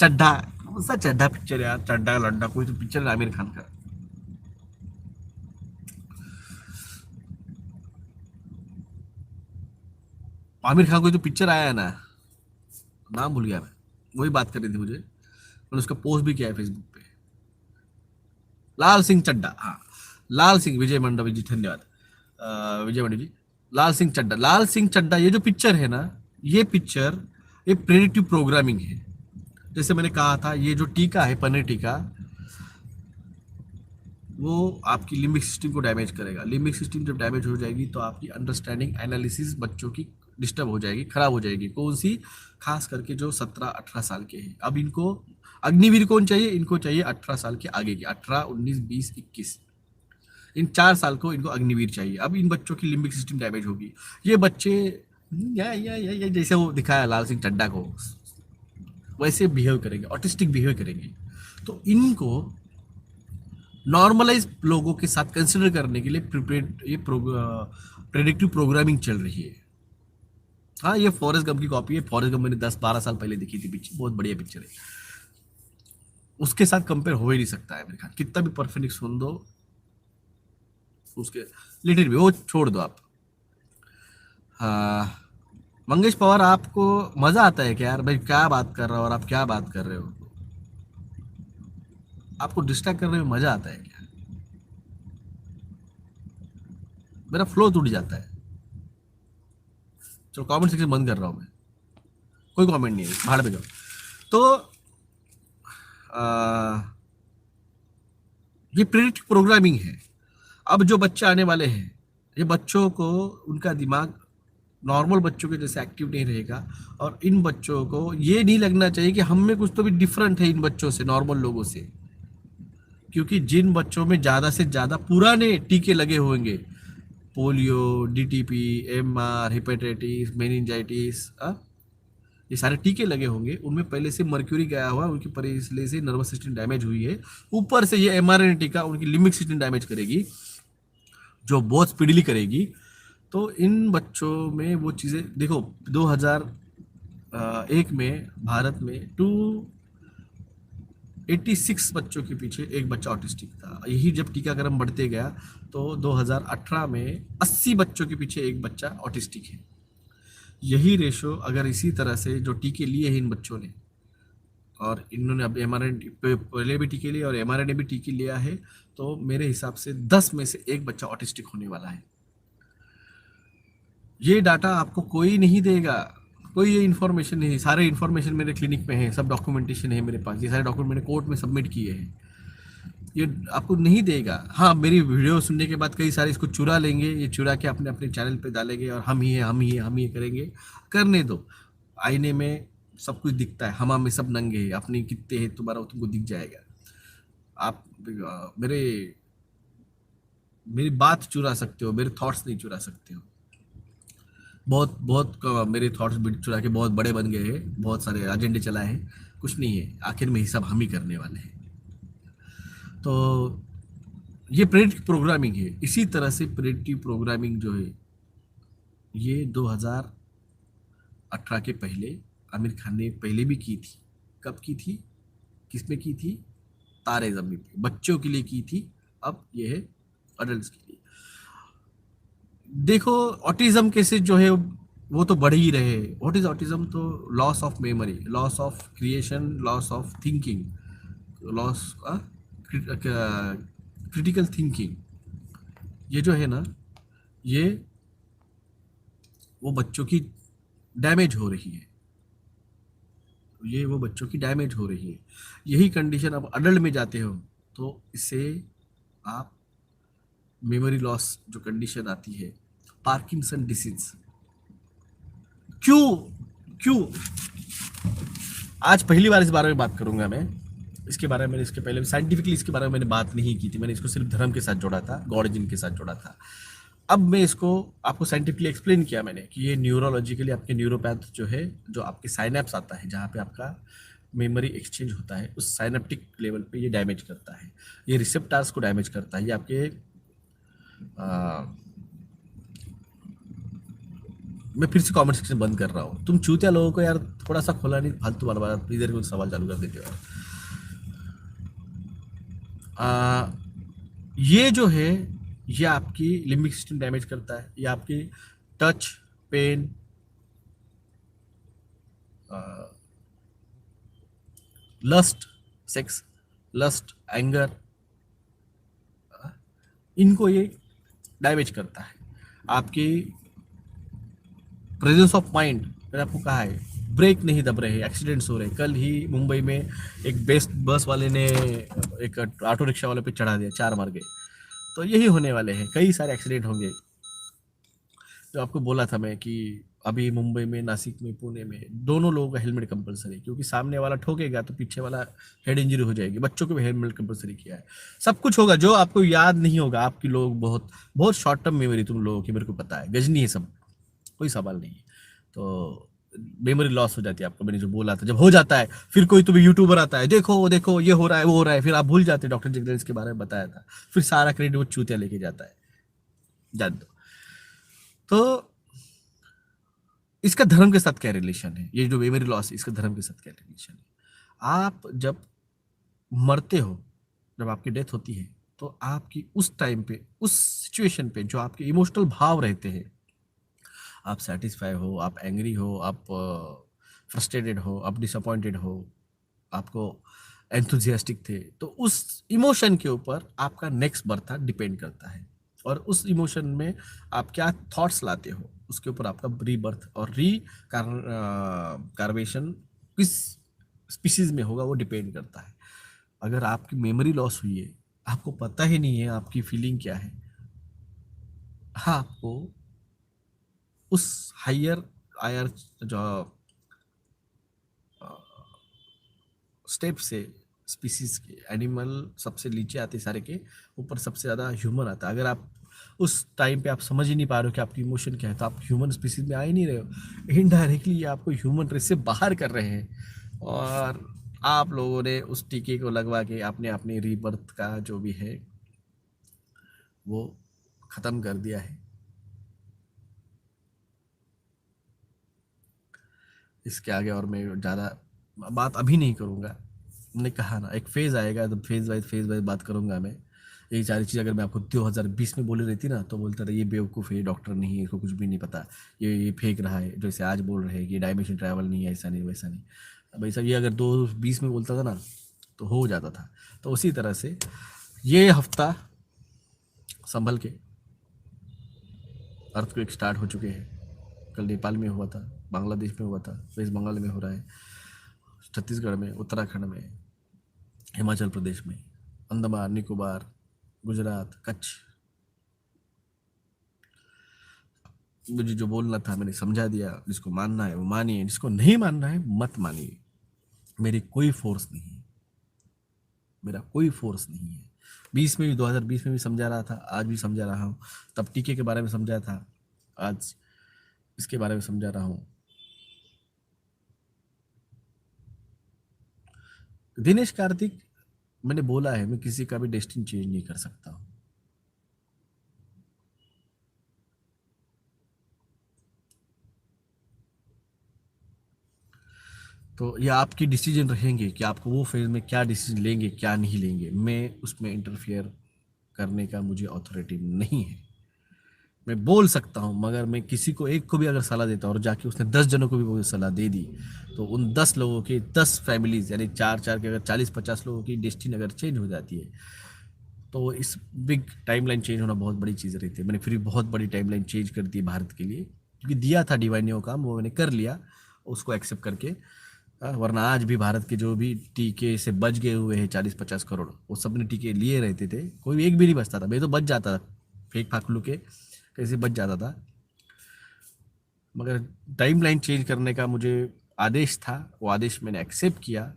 चड्ढा, कौन सा चड्ढा पिक्चर यार, चड्ढा लड्ढा कोई तो पिक्चर है आमिर खान का। आमिर खान कोई तो पिक्चर आया है ना, नाम भूल गया मैं, वही बात कर रही थी मुझे, मैंने उसका पोस्ट भी किया है फेसबुक पे। लाल सिंह चड्ढा, हाँ, लाल सिंह, विजय मंडवी जी धन्यवाद, विजय मंडवी जी। लाल सिंह चड्ढा, लाल सिंह चड्ढा, ये जो पिक्चर है ना, ये पिक्चर ये प्रेडिक्टिव प्रोग्रामिंग है। जैसे मैंने कहा था, ये जो टीका है, पनीर टीका, वो आपकी लिम्बिक सिस्टम को डैमेज करेगा। लिम्बिक सिस्टम जब डैमेज हो जाएगी तो आपकी अंडरस्टैंडिंग एनालिसिस बच्चों की डिस्टर्ब हो जाएगी, खराब हो जाएगी। कौन सी? खास करके जो 17-18 साल के हैं। अब इनको अग्निवीर कौन चाहिए? इनको चाहिए 18 साल के आगे के, 18, 19, 20, 21, इन 4 साल को इनको अग्निवीर चाहिए। अब इन बच्चों की लिम्बिक सिस्टम डैमेज होगी। ये बच्चे या जैसे वो दिखाया लाल सिंह चड्ढा को, वैसे बिहेव करेंगे, ऑटिस्टिक बिहेव करेंगे। तो इनको नॉर्मलाइज लोगों के साथ कंसिडर करने के लिए प्रेडिक्टिव प्रोग्रामिंग चल रही है। हाँ, ये फॉरेस्ट गम की कॉपी है। फॉरेस्ट गम मैंने 10-12 साल पहले देखी थी पिक्चर, बहुत बढ़िया पिक्चर है। उसके साथ कंपेयर हो ही नहीं सकता है मेरे ख्याल, कितना भी परफेक्ट सुन दो उसके लिटिल भी, वो छोड़ दो आप। हाँ, मंगेश पवार, आपको मजा आता है क्या यार? भाई क्या बात कर रहा हो और आप क्या बात कर रहे हो? आपको डिस्ट्रैक्ट करने में मजा आता है क्या? मेरा फ्लो टूट जाता है। चलो कमेंट सेक्शन बंद कर रहा हूँ मैं, कोई कमेंट नहीं है, भाड़ पे जाओ। तो आ, ये प्रेडिक्टिव प्रोग्रामिंग है। अब जो बच्चे आने वाले हैं, ये बच्चों को, उनका दिमाग नॉर्मल बच्चों के जैसे एक्टिव नहीं रहेगा। और इन बच्चों को ये नहीं लगना चाहिए कि हम में कुछ तो भी डिफरेंट है इन बच्चों से, नॉर्मल लोगों से। क्योंकि जिन बच्चों में ज़्यादा से ज़्यादा पुराने टीके लगे होंगे, polio, DTP, MR, hepatitis, meningitis, ये सारे टीके लगे होंगे, उनमें पहले से मर्क्यूरी गया हुआ है, उनकी पहले से नर्वस सिस्टम डैमेज हुई है। ऊपर से ये एमआरएनए टीका उनकी लिम्बिक सिस्टम डैमेज करेगी, जो बहुत स्पीडली करेगी। तो इन बच्चों में वो चीज़ें देखो, 2001 में भारत में 286 बच्चों के पीछे एक बच्चा ऑटिस्टिक था। यही जब टीकाकरण बढ़ते गया तो 2018 में 80 बच्चों के पीछे एक बच्चा ऑटिस्टिक है। यही रेशो अगर इसी तरह से जो टीके लिए हैं इन बच्चों ने, और इन्होंने अब एमआरएनए पहले भी टीके लिए और एमआरएनए भी टीके लिया है, तो मेरे हिसाब से 10 में से एक बच्चा ऑटिस्टिक होने वाला है। ये डाटा आपको कोई नहीं देगा, कोई ये इन्फॉर्मेशन नहीं। सारे इन्फॉर्मेशन मेरे क्लिनिक में है, सब डॉक्यूमेंटेशन है मेरे पास, ये सारे डॉक्यूमेंट मैंने कोर्ट में सबमिट किए हैं। ये आपको नहीं देगा। हाँ, मेरी वीडियो सुनने के बाद कई सारे इसको चुरा लेंगे, ये चुरा के अपने अपने चैनल पे डालेंगे और हम ही है, हम ही है, हम ही करेंगे। करने दो, आईने में सब कुछ दिखता है, हमा में सब नंगे हैं, अपने कितने हैं तुम्हारा तुमको दिख जाएगा। आप मेरे मेरी बात चुरा सकते हो, मेरे थॉट्स नहीं चुरा सकते हो। बहुत बहुत मेरे थॉट्स चुरा के बहुत बड़े बन गए हैं, बहुत सारे एजेंडे चलाए हैं, कुछ नहीं है, आखिर में हिसाब हम ही करने वाले हैं। तो ये प्रेडिक्टिव प्रोग्रामिंग है। इसी तरह से प्रेडिक्टिव प्रोग्रामिंग जो है, ये 2018 के पहले आमिर खान ने पहले भी की थी। कब की थी? किस में की थी? तारे ज़मीन पे, बच्चों के लिए की थी। अब ये है अडल्ट के लिए। देखो, ऑटिज्म केसेस जो है वो तो बढ़ ही रहे। What is autism? तो loss of memory, loss of creation, loss of thinking, loss, critical thinking, ये जो है ना, ये वो बच्चों की डैमेज हो रही है। ये वो बच्चों की डैमेज हो रही है। यही कंडीशन अब अडल्ट में जाते हो तो इससे आप मेमोरी लॉस जो कंडीशन आती है, पार्किंसन डिसीज। क्यों? क्यों? आज पहली बार इस बारे में बात करूंगा मैं। इसके बारे में इसके पहले साइंटिफिकली इसके बारे में मैंने बात नहीं की थी, मैंने इसको सिर्फ धर्म के साथ जोड़ा था, गॉड के साथ जोड़ा था। अब मैं इसको आपको साइंटिफिकली एक्सप्लेन किया मैंने कि ये न्यूरोलॉजिकली आपके न्यूरोपैथ जो है, जो आपके साइनेप्स आता है जहाँ पे आपका मेमोरी एक्सचेंज होता है, उस साइनेप्टिक लेवल पे ये डैमेज करता है, ये रिसेप्टार्स को डैमेज करता है, ये आपके मैं फिर से कमेंट सेक्शन बंद कर रहा हूँ। तुम चूतिया लोगों को यार थोड़ा सा खोला नहीं, फालतू वाला बात इधर को सवाल चालू कर देते हो यार। ये जो है, ये आपकी लिम्बिक सिस्टम डैमेज करता है, ये आपकी touch, pain, lust, sex, lust, anger, इनको ये डैमेज करता है। आपकी प्रेजेंस ऑफ माइंड, मैंने आपको कहा है, ब्रेक नहीं दब रहे, एक्सीडेंट्स हो रहे। कल ही मुंबई में एक बेस्ट बस वाले ने एक ऑटो रिक्शा वाले पे चढ़ा दिया, 4 मर गए। तो यही होने वाले हैं, कई सारे एक्सीडेंट होंगे। जो आपको बोला था मैं कि अभी मुंबई में, नासिक में, पुणे में दोनों लोगों का हेलमेट कंपलसरी, क्योंकि सामने वाला ठोकेगा तो पीछे वाला हेड इंजरी हो जाएगी। बच्चों को भी हेलमेट कंपलसरी किया है। सब कुछ होगा जो आपको याद नहीं होगा। आपकी लोग बहुत बहुत शॉर्ट टर्म मेमोरी तुम लोगों की, मेरे को पता है, गजनी है सब, कोई सवाल नहीं है। तो मेमोरी लॉस हो जाती है आपको। मैंने जो बोला था, जब हो जाता है फिर कोई तुम्हें यूट्यूबर आता है, देखो देखो ये हो रहा है वो हो रहा है, फिर आप भूल जाते हैं डॉक्टर जगदीश के बारे में बताया था, फिर सारा क्रेडिट वो चूतिया लेके जाता है। जान दो। तो इसका धर्म के साथ क्या रिलेशन है, ये जो मेमोरी लॉस, इसका धर्म के साथ क्या रिलेशन है? आप जब मरते हो, जब आपकी डेथ होती है, तो आपकी उस टाइम पे, उस सिचुएशन पे जो आपके इमोशनल भाव रहते हैं, आप सेटिस्फाई हो, आप एंग्री हो, आप फ्रस्ट्रेटेड हो, आप डिसअपॉइंटेड हो, आपको एंथुजियास्टिक थे, तो उस इमोशन के ऊपर आपका नेक्स्ट बर्थ डिपेंड करता है। और उस इमोशन में आप क्या थॉट्स लाते हो, उसके ऊपर आपका रीबर्थ और कार्वेशन किस स्पीसीज में होगा वो डिपेंड करता है। अगर आपकी मेमोरी लॉस हुई है, आपको पता ही नहीं है आपकी फीलिंग क्या है, हाँ, आपको उस हायर आयर जो स्टेप से, स्पीसीज के एनिमल सबसे नीचे आते सारे के, ऊपर सबसे ज़्यादा ह्यूमन आता है। अगर आप उस टाइम पे आप समझ ही नहीं पा रहे हो कि आपकी इमोशन क्या है, तो आप ह्यूमन स्पीसीज में आ ही नहीं रहे हो। इनडायरेक्टली ये आपको ह्यूमन रेस से बाहर कर रहे हैं। और आप लोगों ने उस टीके को लगवा के आपने अपने रीबर्थ का जो भी है वो ख़त्म कर दिया है। इसके आगे और मैं ज़्यादा बात अभी नहीं करूँगा। मैंने कहा ना, एक फेज़ आएगा तो फेज़ वाइज बात करूँगा मैं। यही सारी चीज़ अगर मैं आपको 2020 में बोली रहती ना, तो बोलता था ये बेवकूफ़ है, ये डॉक्टर नहीं है, इसको कुछ भी नहीं पता, ये फेंक रहा है। जैसे आज बोल रहे हैं कि डायमेंशन ट्रैवल नहीं है, ऐसा नहीं वैसा नहीं। अब ऐसा ये अगर 2020 में बोलता था ना, तो हो जाता था। तो उसी तरह से ये हफ्ता संभल के, अर्थक्वेक स्टार्ट हो चुके हैं। कल नेपाल में हुआ था, बांग्लादेश में हुआ था, वेस्ट बंगाल में हो रहा है, छत्तीसगढ़ में, उत्तराखंड में, हिमाचल प्रदेश में, अंडमान निकोबार, गुजरात, कच्छ। मुझे जो बोलना था मैंने समझा दिया। जिसको मानना है वो मानिए, जिसको नहीं मानना है मत मानिए। मेरी कोई फोर्स नहीं है, मेरा कोई फोर्स नहीं है। 2020 में भी समझा रहा था, आज भी समझा रहा हूँ। तब टीके के बारे में समझा था, आज इसके बारे में समझा रहा हूँ। दिनेश कार्तिक, मैंने बोला है मैं किसी का भी डेस्टिनी चेंज नहीं कर सकता हूँ। तो ये आपकी डिसीजन रहेंगे कि आपको वो फेज में क्या डिसीजन लेंगे, क्या नहीं लेंगे। मैं उसमें इंटरफियर करने का मुझे अथॉरिटी नहीं है। मैं बोल सकता हूँ, मगर मैं किसी को एक को भी अगर सलाह देता हूँ और जाके उसने 10 जनों को भी वो सलाह दे दी, तो उन 10 लोगों की 10 फैमिलीज, यानी 4-4 के अगर 40-50 लोगों की डेस्टिनी अगर चेंज हो जाती है, तो इस बिग टाइमलाइन चेंज होना बहुत बड़ी चीज़ रहती है। मैंने फिर भी बहुत बड़ी टाइमलाइन चेंज कर दी भारत के लिए, क्योंकि दिया था डिवाइन ने वो काम, वो मैंने कर लिया उसको एक्सेप्ट करके। वरना आज भी भारत के जो भी टीके से बच गए हुए हैं 40-50 करोड़, वो सब ने टीके लिए रहते थे, कोई एक भी नहीं बचता था। मैं तो बच जाता था, फेक फाकलू के कैसे बच जाता था। मगर टाइमलाइन चेंज करने का मुझे आदेश था, वो आदेश मैंने एक्सेप्ट किया।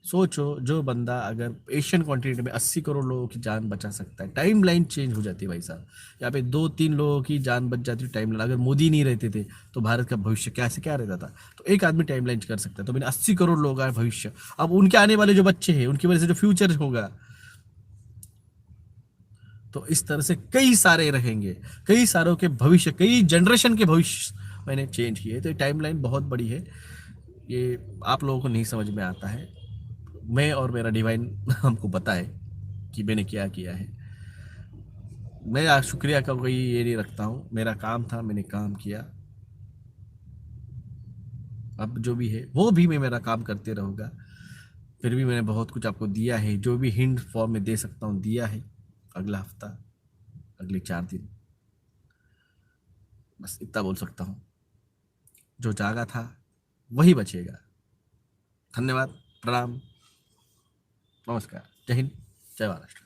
सोचो, जो बंदा अगर एशियन कॉन्टिनेंट में 80 करोड़ लोगों की जान बचा सकता है, टाइम लाइन चेंज हो जाती है भाई साहब। यहाँ पे 2-3 लोगों की जान बच जाती है टाइम लाइन। अगर मोदी नहीं रहते थे तो भारत का भविष्य कैसे क्या रहता था? तो एक आदमी टाइम लाइन कर सकता है। तो मैंने 80 करोड़ लोगों का भविष्य, अब उनके आने वाले जो बच्चे हैं उनकी वजह से जो फ्यूचर होगा, तो इस तरह से कई सारे रहेंगे, कई सारों के भविष्य, कई जनरेशन के भविष्य मैंने चेंज किए। तो ये टाइमलाइन बहुत बड़ी है, ये आप लोगों को नहीं समझ में आता है। मैं और मेरा डिवाइन हमको पता है कि मैंने क्या किया है। मैं आज शुक्रिया का कोई ये नहीं रखता हूँ, मेरा काम था, मैंने काम किया। अब जो भी है वो भी मैं मेरा काम करते रहूँगा। फिर भी मैंने बहुत कुछ आपको दिया है, जो भी हिंट फॉर्म में दे सकता हूँ दिया है। अगला हफ्ता, अगले 4 दिन, बस इतना बोल सकता हूँ। जो जागा था वही बचेगा। धन्यवाद, प्रणाम, नमस्कार, जय हिंद, जय महाराष्ट्र।